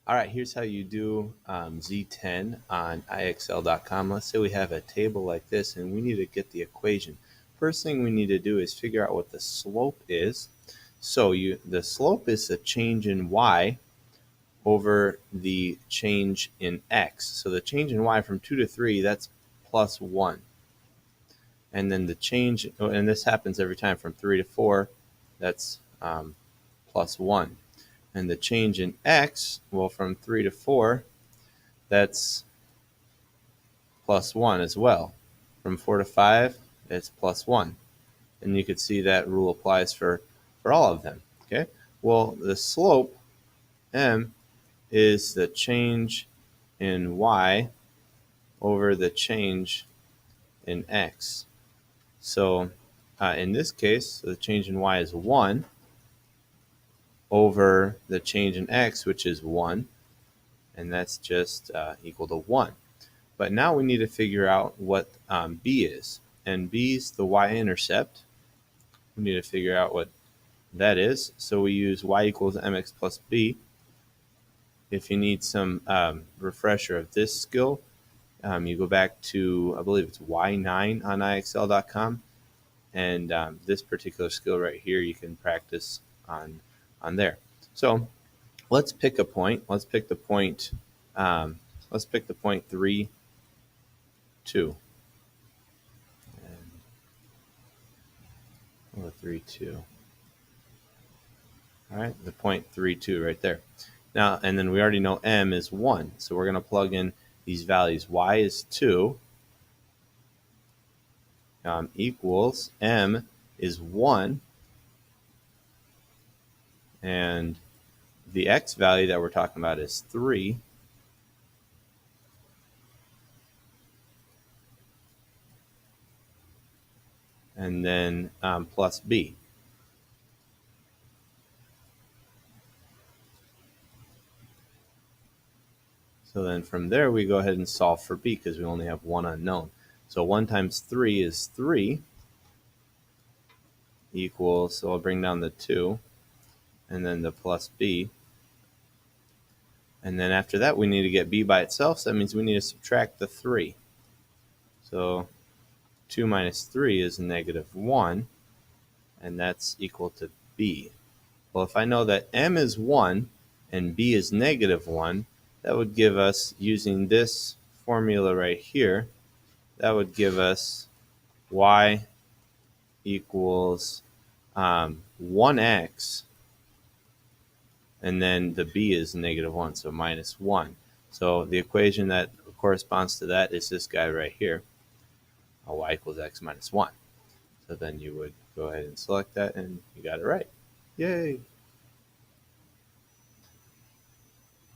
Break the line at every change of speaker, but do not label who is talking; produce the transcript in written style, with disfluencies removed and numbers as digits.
All right, here's how you do Z10 on IXL.com. Let's say we have a table like this and we need to get the equation. First thing we need to do is figure out what the slope is. So the slope is the change in y over the change in x. So the change in y from 2 to 3, that's plus 1. And then the change, and this happens every time, from 3 to 4, that's plus 1. And the change in x, well, from 3 to 4, that's plus 1 as well. From 4 to 5, it's plus 1. And you could see that rule applies for all of them. Okay. Well, the slope, m, is the change in y over the change in x. So in this case, the change in y is 1 over the change in x, which is 1. And that's just equal to 1. But now we need to figure out what b is. And b is the y-intercept. We need to figure out what that is. So we use y equals mx plus b. If you need some refresher of this skill, you go back to, I believe it's Y9 on IXL.com. And this particular skill right here, you can practice on there. So let's pick a point. Let's pick the point. Let's pick the point 3, 2. And 3, 2. All right, the point 3, 2 right there. Now, and then we already know m is 1, so we're going to plug in these values. Y is 2 equals m is 1, and the x value that we're talking about is 3. And then plus b. So then from there, we go ahead and solve for b because we only have one unknown. So 1 times 3 is 3 equals, so I'll bring down the 2, and then the plus b. And then after that, we need to get b by itself, so that means we need to subtract the 3. So 2 minus 3 is negative 1, and that's equal to b. Well, if I know that m is 1 and b is negative 1, that would give us, using this formula right here, that would give us y equals 1x, and then the b is negative 1, so minus 1. So the equation that corresponds to that is this guy right here, y equals x minus 1. So then you would go ahead and select that, and you got it right. Yay!